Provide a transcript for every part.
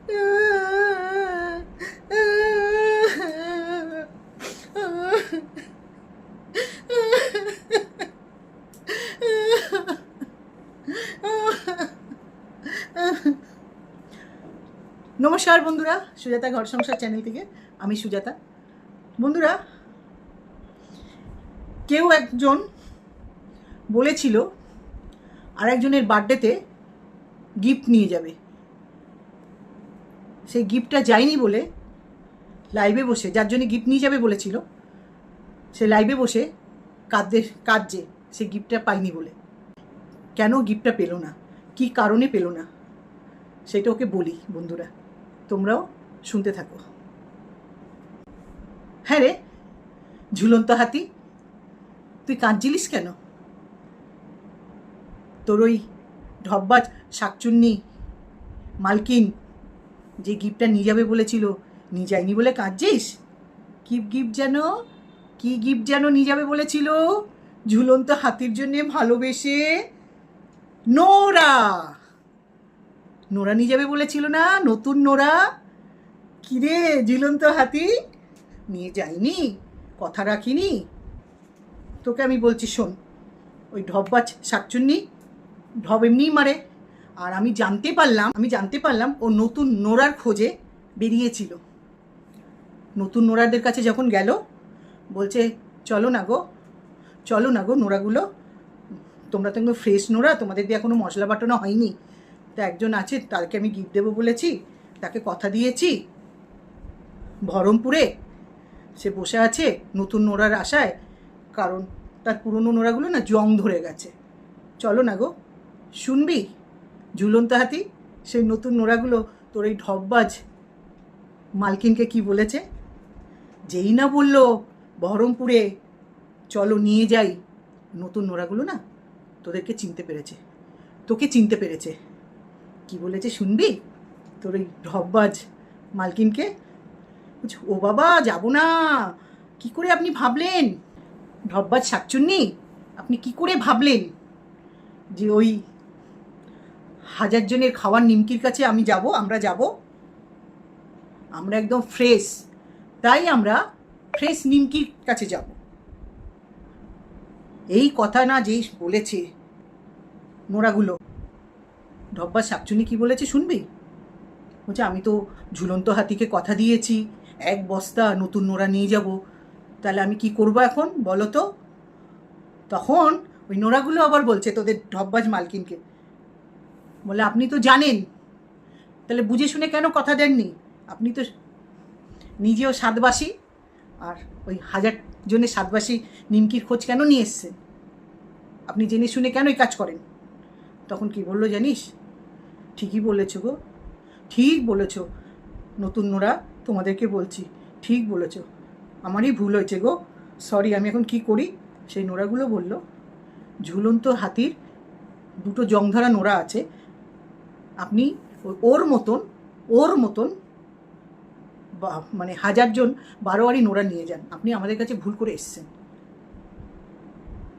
নমস্কার বন্ধুরা, সুজাতা ঘর সংসার চ্যানেল থেকে আমি সুজাতা। বন্ধুরা, কেউ একজন বলেছিল আর একজনের বার্থডেতে গিফট নিয়ে যাবে। সেই গিফটটা যায়নি বলে লাইভে বসে, যার জন্য গিফট নিয়ে যাবে বলেছিল, সে লাইভে বসে কাঁদছে সে গিফটটা পায়নি বলে। কেন গিফটটা পেলো না, কি কারণে পেলো না, সেটা ওকে বলি। বন্ধুরা, তোমরাও শুনতে থাকো। হ্যাঁ রে ঝুলন্ত হাতি, তুই কাঁদছিলিস কেন? তোর ওই ঢব্বাজ শাকচুন্নি মালকিন যে গিফটটা নিয়ে যাবে বলেছিল, নিয়ে যায়নি বলে কাঁদছিস? কি গিফট যেন নিয়ে যাবে বলেছিল? ঝুলন্ত হাতির জন্যে ভালোবেসে নোরা নিয়ে যাবে বলেছিল না? নতুন নোরা। কিরে ঝুলন্ত হাতি, নিয়ে যায়নি, কথা রাখিনি? তোকে আমি বলছি শোন, ওই ঢব্বাজ শাকচুন্নি ঢব এমনিই মারে। আর আমি জানতে পারলাম ও নতুন নোরার খোঁজে বেরিয়েছিল। নতুন নোরাদের কাছে যখন গেল, বলছে চলো না গো নোরাগুলো, তোমরা তো একদম ফ্রেশ নোরা, তোমাদের দিয়ে এখনো মশলা বাটানো হয়নি। তা একজন আছে, তাকে আমি গিফট দেবো বলেছি, তাকে কথা দিয়েছি। বহরমপুরে সে বসে আছে নতুন নোরার আশায়, কারণ তার পুরনো নোরাগুলো না জং ধরে গেছে। চলো না গো, শুনবি ঝুলন্ত হাতি? সেই নতুন নোরাগুলো তোর এই ঢব্বাজ মালকিনকে কি বলেছে? যেই না বললো বহরমপুরে চলো নিয়ে যাই, নতুন নোরাগুলো না তোকে চিনতে পেরেছে। কি বলেছে শুনবি? তোর এই ঢব্বাজ মালকিনকে ও বাবা যাবো না। কি করে আপনি ভাবলেন, ঢব্বাজ শাকচুন্নি, আপনি কি করে ভাবলেন যে ওই 1000 জনের খাওয়ার নিমকির কাছে আমরা যাব? আমরা একদম ফ্রেশ, তাই আমরা ফ্রেশ নিমকির কাছে যাব। এই কথা না যেই বলেছে নোরাগুলো, ঢব্বাজ শাকচুন্নি কি বলেছে শুনবি? বলছে আমি তো ঝুলন্ত হাতিকে কথা দিয়েছি 1 বস্তা নতুন নোরা নিয়ে যাব, তাহলে আমি কি করব এখন বলো তো? তখন ওই নোরাগুলো আবার বলছে তোদের ঢব্বাজ মালকিনকে, বলে আপনি তো জানেন, তাহলে বুঝে শুনে কেন কথা দেননি? আপনি তো নিজেও স্বাদবাসী, আর ওই 1000 জনের স্বাদবাসী নিমকির খোঁজ কেন নিয়ে এসছেন? আপনি জেনে শুনে কেন এই কাজ করেন? তখন কি বললো জানিস? ঠিকই বলেছো গো, ঠিক বলেছো নতুন নোরা, তোমাদেরকে বলছি ঠিক বলেছো, আমারই ভুল হয়েছে গো, সরি। আমি এখন কি করি? সেই নোরাগুলো বলল ঝুলন্ত হাতির 2টো জং ধরা নোরা আছে, আপনি ওর মতন মানে 1000 জন 12 নোরা নিয়ে যান। আপনি আমাদের কাছে ভুল করে এসছেন,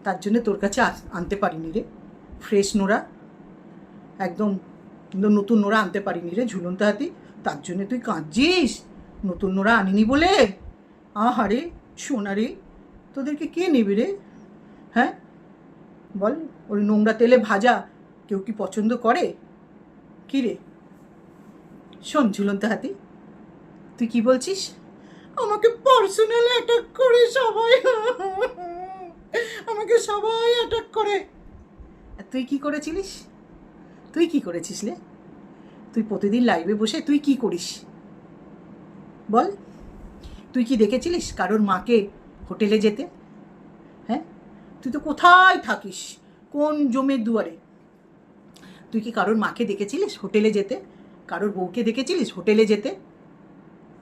তার জন্য তোর কাছে আনতে পারিনি রে ফ্রেশ নোরা, একদম নতুন নোরা আনতে পারিনি রে ঝুলন্ত হাতি, তার জন্য তুই কাঁদছিস নতুন নোরা আনিনি বলে? আহারে সোনা রে, তোদেরকে কে নেবে রে? হ্যাঁ বল, ওই নোংরা তেলে ভাজা কেউ কি পছন্দ করে? কি রে শোন ঝুলন্ত হাতি, তুই কি বলছিস? আমাকে পার্সোনাল অ্যাটাক করে সবাই, আমাকে সবাই অ্যাটাক করে। তুই কি করেছিস রে? তুই প্রতিদিন লাইভে বসে তুই কি করিস বল? তুই কি দেখেছিলিস কারোর মাকে হোটেলে যেতে? হ্যাঁ, তুই তো কোথায় থাকিস, কোন জমের দুয়ারে? তুই কি কারোর মাকে দেখেছিলিস হোটেলে যেতে? কারোর বউকে দেখেছিলিস হোটেলে যেতে?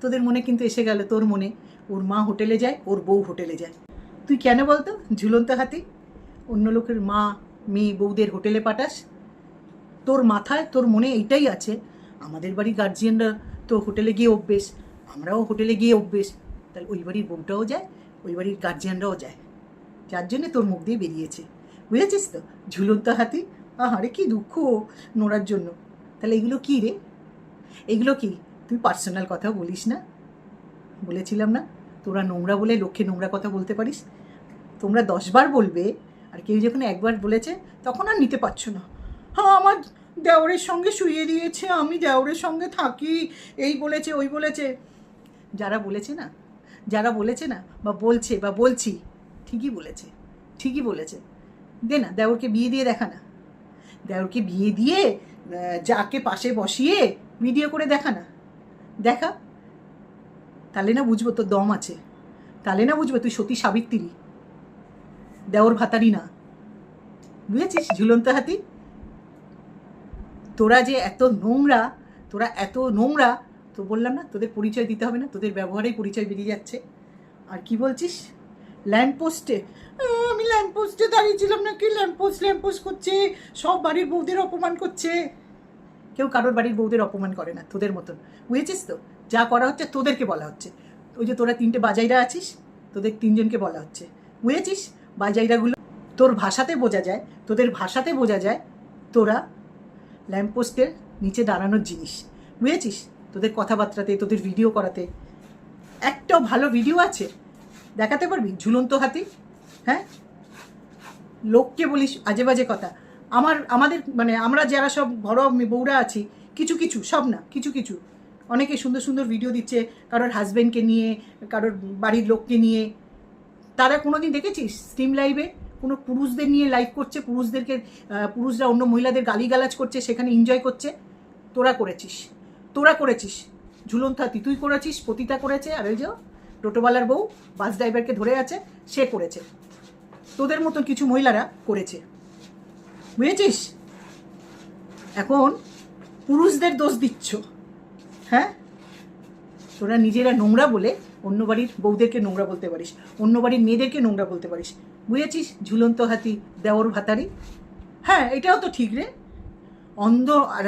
তোদের মনে কিন্তু এসে গেল, তোর মনে ওর মা হোটেলে যায়, ওর বউ হোটেলে যায়। তুই কেন বলতো ঝুলন্ত হাতি অন্য লোকের মা মেয়ে বউদের হোটেলে পাঠাস? তোর মাথায় তোর মনে এইটাই আছে, আমাদের বাড়ির গার্জিয়ানরা তো হোটেলে গিয়ে অভ্যেস, আমরাও হোটেলে গিয়ে অভ্যেস, তাহলে ওই বাড়ির বউটাও যায়, ওই বাড়ির গার্জিয়ানরাও যায়, যার জন্যে তোর মুখ দিয়ে বেরিয়েছে। বুঝেছিস তো ঝুলন্ত হাতি? আহারে কি দুঃখ নোরার জন্য। তাহলে এগুলো কী রে? এগুলো কি তুই পার্সোনাল কথাও বলিস না? বলেছিলাম না তোরা নোংরা বলে লক্ষ্যে নোংরা কথা বলতে পারিস? তোমরা 10বার বলবে, আর কেউ যখন একবার বলেছে তখন আর নিতে পারছো না। হ্যাঁ, আমার দেওরের সঙ্গে শুইয়ে দিয়েছে, আমি দেওরের সঙ্গে থাকি, এই বলেছে ওই বলেছে। যারা বলেছে না, যারা বলেছে না বা বলছে বা বলছি, ঠিকই বলেছে, ঠিকই বলেছে। দে না, দেওরকে বিয়ে দিয়ে দেখা না, দেওরকে বিয়ে দিয়ে যাকে পাশে বসিয়ে ভিডিও করে দেখা না, দেখা। তাহলে না বুঝবো তোর দম আছে, তাহলে না বুঝবো তুই সতী সাবিত্রী, দেওর ভাতারি না। বুঝেছিস ঝুলন্ত হাতি? তোরা যে এত নোংরা, তোরা এত নোংরা, তো বললাম না তোদের পরিচয় দিতে হবে না, তোদের ব্যবহারেই পরিচয় বেরিয়ে যাচ্ছে। আর কি বলছিস ল্যাম্পপোস্টে? আমি ল্যাম্পপোস্টে দাঁড়িয়েছিলাম নাকি? ল্যাম্পপোস্ট করছে, সব বাড়ির বউদের অপমান করছে। কেউ কারোর বাড়ির বউদের অপমান করে না তোদের মতন, বুঝেছিস তো? যা করা হচ্ছে তোদেরকে বলা হচ্ছে। ওই যে তোরা 3টে বাজাইরা আছিস, তোদের 3জনকে বলা হচ্ছে, বুঝেছিস? বাজাইরাগুলো তোর ভাষাতে বোঝা যায়, তোদের ভাষাতে বোঝা যায় তোরা ল্যাম্পপোস্টের নিচে দাঁড়ানোর জিনিস, বুঝেছিস? তোদের কথাবার্তাতে, তোদের ভিডিও করাতে একটাও ভালো ভিডিও আছে দেখাতে পারবি? ঝুলন্ত হাতি, হ্যাঁ? লোককে বলিস আজে বাজে কথা। আমাদের মানে আমরা যারা সব ঘরোয়া বউরা আছি, কিছু কিছু, সব না, কিছু কিছু, অনেকে সুন্দর সুন্দর ভিডিও দিচ্ছে কারোর হাজব্যান্ডকে নিয়ে, কারোর বাড়ির লোককে নিয়ে। তারা কোনো দিন দেখেছিস স্ট্রিম লাইভে কোনো পুরুষদের নিয়ে লাইভ করছে? পুরুষরা অন্য মহিলাদের গালিগালাজ করছে, সেখানে এনজয় করছে? তোরা করেছিস, তোরা করেছিস। ঝুলন্ত হাতি তুই করেছিস, পতিতা করেছে, আর ওই যে টোটোওয়ালার বউ বাস ড্রাইভারকে ধরে আছে, সে করেছে। তোদের মতন কিছু মহিলারা করেছে, বুঝেছিস? এখন পুরুষদের দোষ দিচ্ছ, হ্যাঁ? তোরা নিজেরা নোংরা বলে অন্য বাড়ির বউদেরকে নোংরা বলতে পারিস, অন্য বাড়ির মেয়েদেরকে নোংরা বলতে পারিস, বুঝেছিস? ঝুলন্ত হাতি, দেওর ভাতারি। হ্যাঁ, এটাও তো ঠিক রে।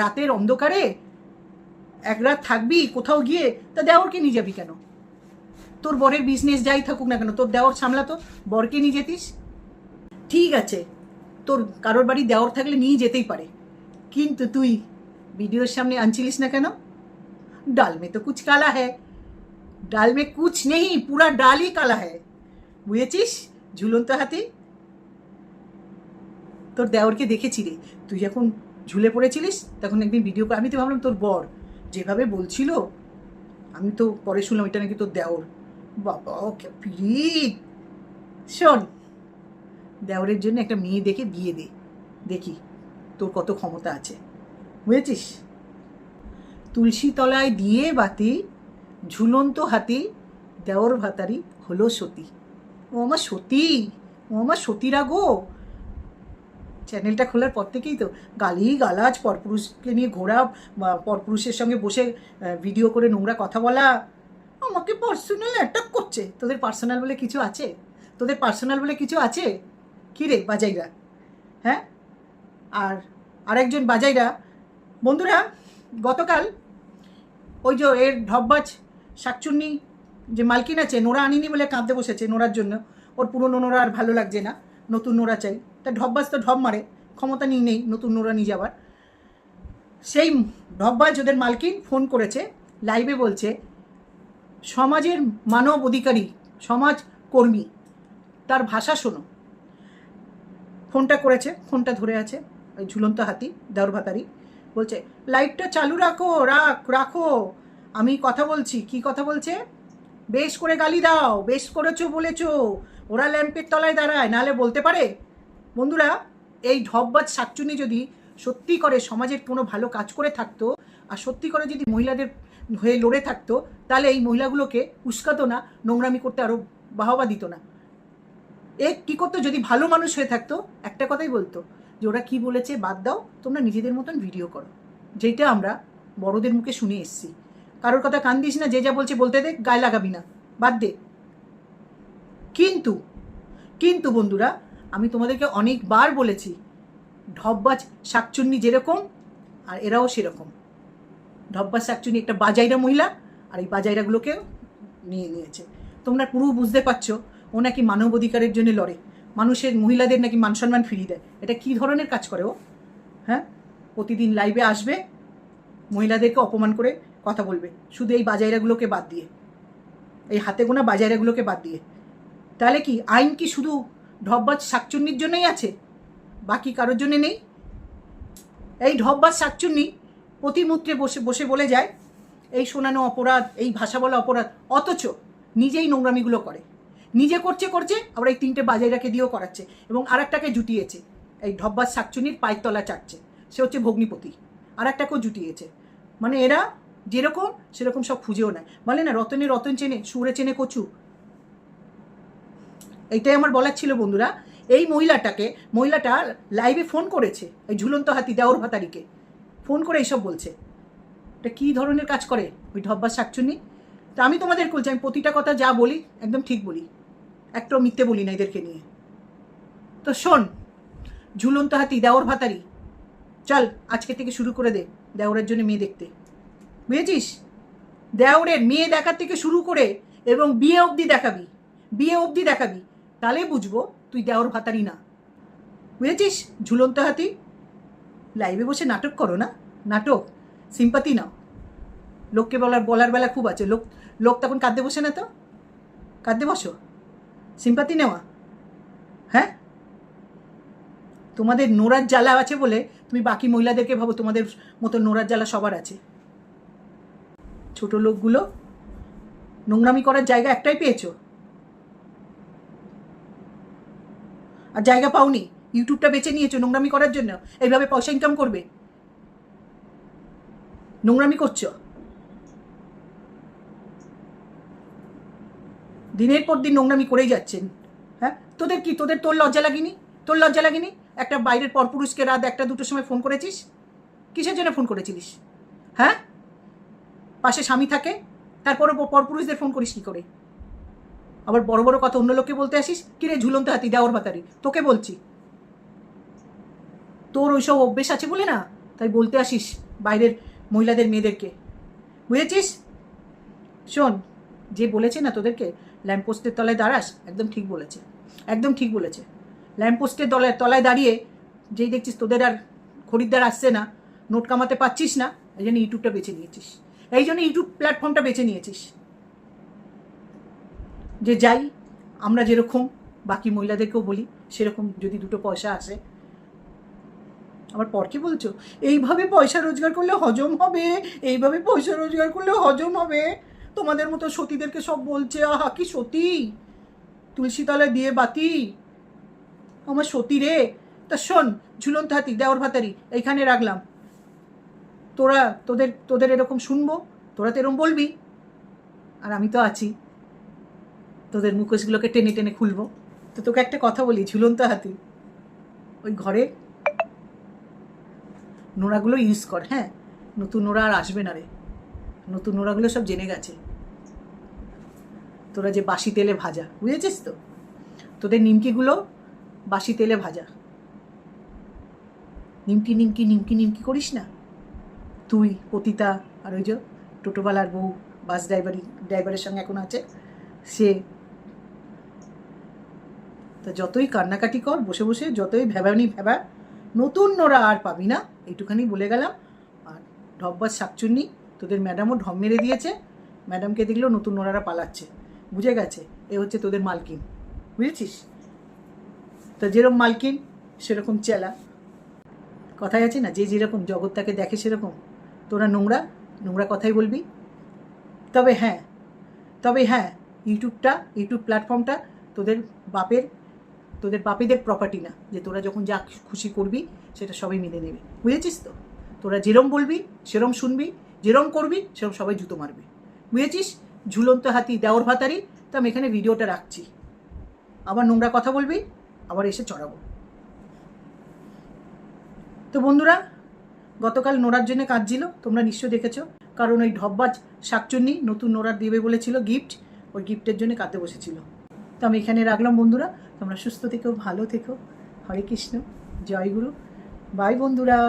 রাতের অন্ধকারে এক রাত থাকবি কোথাও গিয়ে, তা দেওরকে নিয়ে যাবি কেন? তোর বরের বিজনেস যাই থাকুক না কেন, তোর দেওর সামলাতো, বরকে নিয়ে যেতিস। ঠিক আছে, তোর কারোর বাড়ি দেওর থাকলে নিয়ে যেতেই পারে, কিন্তু তুই ভিডিওর সামনে আনছিলিস না কেন? ডাল মে তো কুছ কালা হ্যায়, ডাল মে কুছ নেই, পুরা ডালই কালা হ্যায়, বুঝেছিস ঝুলন্ত হাতি? তোর দেওরকে দেখেছি রে, তুই যখন ঝুলে পড়েছিলিস তখন একদিন ভিডিও করে, আমি তো ভাবলাম তোর বর, যেভাবে বলছিল, আমি তো পরে শুনলাম এটা নাকি তোর দেওর। বাবা ওকে পিরিত। শোন, দেওরের জন্য একটা মেয়ে দেখে বিয়ে দে, দেখি তোর কত ক্ষমতা আছে, বুঝেছিস? তুলসী তলায় দিয়ে বাতি, ঝুলন্ত হাতি, দেওর ভাতারি হলো সতী। ও আমার সতী, ও আমার সতীরা গো। চ্যানেলটা খোলার পর থেকেই তো গালাজ, পরপুরুষকে নিয়ে ঘোরা, পরপুরুষের সঙ্গে বসে ভিডিও করে নোংরা কথা বলা, আমাকে পার্সোনাল অ্যাটাক করছে। তোদের পার্সোনাল বলে কিছু আছে? তোদের পার্সোনাল বলে কিছু আছে? কী রে বাজাইরা, হ্যাঁ? আর আরেকজন বাজাইরা, বন্ধুরা, গতকাল ওই যে এর ঢপবাজ শাকচুন্নি যে মালকিন আছে, নোরা আনিনি বলে কাঁদতে বসেছে নোরার জন্য। ওর পুরনো নোরা আর ভালো লাগছে না, নতুন নোরা চাই। তা ঢপবাজ তো ঢপ মারে, ক্ষমতা নেই নতুন নোরা নিয়ে যাওয়ার। সেই ঢপবাজ ওদের মালকিন ফোন করেছে, লাইভে বলছে সমাজের মানব অধিকারী, সমাজ কর্মী, তার ভাষা শোনো। ফোনটা করেছে, ফোনটা ধরে আছে ওই ঝুলন্ত হাতি, দেওর ভাতারি, বলছে লাইভটা চালু রাখো, রাখো, আমি কথা বলছি। কি কথা বলছে? বেশ করে গালি দাও, বেশ করেছো বলেছো, ওরা ল্যাম্পের তলায় দাঁড়ায়, নাহলে বলতে পারে। বন্ধুরা, এই ঢপবাজ শাকচুনি যদি সত্যি করে সমাজের কোনো ভালো কাজ করে থাকতো, আর সত্যি করে যদি মহিলাদের হয়ে লড়ে থাকতো, তাহলে এই মহিলাগুলোকে উস্কাতো না, নোংরামি করতে আরও বাহবা দিত না। কী করতো? যদি ভালো মানুষ হয়ে থাকতো একটা কথাই বলতো যে ওরা কী বলেছে বাদ দাও, তোমরা নিজেদের মতন ভিডিও করো, যেটা আমরা বড়দের মুখে শুনে এসছি। কারোর কথা কান দিস না, যে যা বলছে বলতে দে, গায়ে লাগাবি না, বাদ দে। কিন্তু বন্ধুরা, আমি তোমাদেরকে অনেকবার বলেছি, ঢপবাজ শাকচুন্নি যেরকম আর এরাও সেরকম। ঢপবাজ শাকচুন্নি একটা বাজাইরা মহিলা, আর এই বাজাইরাগুলোকে নিয়ে নিয়েছে। তোমরা পুরো বুঝতে পারছো ও নাকি মানব অধিকারের জন্য লড়ে, মানুষের মহিলাদের নাকি মান সম্মান ফিরিয়ে দেয়। এটা কী ধরনের কাজ করে ও? হ্যাঁ, প্রতিদিন লাইভে আসবে, মহিলাদেরকে অপমান করে কথা বলবে, শুধু এই বাজাইরাগুলোকে বাদ দিয়ে, এই হাতে গোনা বাজাইরাগুলোকে বাদ দিয়ে। তাহলে কি আইন কি শুধু ঢপবাজ শাকচুন্নির জন্যই আছে, বাকি কারোর জন্য নেই? এই ঢপবাজ শাকচুন্নি প্রতিমূত্রে বসে বসে বলে যায় এই শোনানো অপরাধ, এই ভাষা বলা অপরাধ, অথচ নিজেই নোংরামিগুলো করে। নিজে করছে আবার এই 3টে বাজাইরাকে দিয়েও করাচ্ছে, এবং আর একটাকে জুটিয়েছে, এই ঢপবাজ শাকচুন্নির পায়ের তলা চাটছে, সে হচ্ছে ভগ্নিপতি, আর একটাকেও জুটিয়েছে। মানে এরা যেরকম সেরকম সব খুঁজেও নেয়। বলে না রতনে রতন চেনে, সুরে চেনে কচু। এইটাই আমার বলার ছিল বন্ধুরা। এই মহিলাটা লাইভে ফোন করেছে, এই ঝুলন্ত হাতি দেওর ভাতারিকে ফোন করে এইসব বলছে। এটা কী ধরনের কাজ করে ওই ঢপবাজ শাকচুন্নি? তা আমি তোমাদের বলছি, আমি প্রতিটা কথা যা বলি একদম ঠিক বলি, একটাও মিথ্যে বলি না এদেরকে নিয়ে। তো শোন, ঝুলন্ত হাতি দেওর ভাতারি, চল আজকে থেকে শুরু করে দে দেওরের জন্য মেয়ে দেখতে, বুঝেছিস? দেওরের মেয়ে দেখার থেকে শুরু করে এবং বিয়ে অবধি দেখাবি, তাহলে বুঝবো তুই দেওর ভাতারি না, বুঝেছিস? ঝুলন্ত হাতি, লাইভে বসে নাটক করো না, নাটক, সিম্পাতি নাও। লোককে বলার বেলা খুব আছে, লোক তখন কাঁদতে বসে না, তো কাঁদতে বসো, সিম্পাতি নেওয়া। হ্যাঁ, তোমাদের নোরার জ্বালা আছে বলে তুমি বাকি মহিলাদেরকে ভাবো তোমাদের মতো নোরার জ্বালা সবার আছে। ছোট লোকগুলো নোংরামি করার জায়গা একটাই পেয়েছো, আর জায়গা পাওনি। ইউটিউবটা বেছে নিয়েছো নোংরামি করার জন্য, এইভাবে পয়সা ইনকাম করবে, নোংরামি করছো। দিনের পর দিন নোংরামি করেই যাচ্ছেন। হ্যাঁ, তোর লজ্জা লাগেনি? একটা বাইরের পরপুরুষকে রাত 1-2টোর সময় ফোন করেছিস? কিসের জন্য ফোন করেছিলিস? হ্যাঁ, পাশে স্বামী থাকে, তারপরে পরপুরুষদের ফোন করিস কি করে? আবার বড় বড় কথা অন্য লোককে বলতে আসিস, কিরে ঝুলন্ত হাতি দেওর ভাতারি, তোকে বলছি। তোর ওইসব অভ্যেস আছে বলে না, তাই বলতে আসিস বাইরের মহিলাদের মেয়েদেরকে, বুঝেছিস? শোন, যে বলেছে না তোদেরকে ল্যাম্পপোস্টের তলায় দাঁড়াস, একদম ঠিক বলেছে। ল্যাম্পপোস্টের তলায় দাঁড়িয়ে যেই দেখছিস তোদের আর খরিদ্দার আসছে না, নোট কামাতে পারছিস না, এই জন্য ইউটিউবটা বেছে নিয়েছিস, এই জন্য ইউটিউব প্ল্যাটফর্মটা বেছে নিয়েছিস। যে যাই আমরা যেরকম বাকি মহিলাদেরকেও বলি সেরকম যদি 2টো পয়সা আসে। আবার পরকে বলছো এইভাবে পয়সা রোজগার করলে হজম হবে, তোমাদের মতো সতীদেরকে সব বলছে। আহা কি সতী, তুলসী তলায় দিয়ে বাতি, আমার সতী রে। তা শোন, ঝুলন্ত হাতি দেওর ভাতারি এইখানে রাখলাম, তোদের এরকম শুনবো, তোরা তো এরকম বলবি, আর আমি তো আছি, তোদের মুখোশগুলোকে টেনে টেনে খুলবো। তো তোকে একটা কথা বলি, ঝুলন্ত হাতি, ওই ঘরে নোড়াগুলো ইউজ কর। হ্যাঁ, নতুন নোড়া আর আসবে না রে, নতুন নোড়াগুলো সব জেনে গেছে তোরা যে বাসি তেলে ভাজা, বুঝেছিস তো? তোদের নিমকিগুলো বাসি তেলে ভাজা, নিমকি করিস না তুই, পতিতা, আর ওই যে টোটোওয়ালার বউ বাস ড্রাইভারের সঙ্গে এখন আছে সে। তা যতই কান্নাকাটি কর বসে বসে, যতই ভেবা, নতুন নোড়া আর পাবি না, এইটুখানি বলে গেলাম। আর ঢপবাজ শাকচুন্নি, তোদের ম্যাডামও ঢম মেরে দিয়েছে, ম্যাডামকে দেখলেও নতুন নোড়ারা পালাচ্ছে, বুঝে গেছে এ হচ্ছে তোদের মালকিন, বুঝেছিস? তা যেরকম মালকিন সেরকম চেলা, কথাই আছে না, যে যেরকম জগৎ তাকে দেখে সেরকম। তোরা নোংরা কথাই বলবি। তবে হ্যাঁ, ইউটিউব প্ল্যাটফর্মটা তোদের বাপেদের প্রপার্টি না, যে তোরা যখন যা খুশি করবি সেটা সবাই মেনে নেবে, বুঝেছিস তো? তোরা যেরম বলবি সেরম শুনবি, যেরম করবি সেরম সবাই জুতো মারবে, বুঝেছিস? ঝুলন্ত হাতি দেওর ভাতারি। তো আমি এখানে ভিডিওটা রাখছি, আবার নোংরা কথা বলবি, আবার এসে চড়াবো। তো বন্ধুরা, গতকাল নোড়ার জন্য কাঁদছিল, তোমরা নিশ্চয় দেখেছো, কারণ ওই ঢপবাজ শাকচুন্নি নতুন নোড়া দেবে বলেছিল গিফট, ওই গিফটের জন্য কাঁদতে বসেছিল। তো আমি এখানে রাখলাম বন্ধুরা, তোমরা সুস্থ থেকো, ভালো থেকো, হরে কৃষ্ণ, জয় গুরু, বাই বন্ধুরা।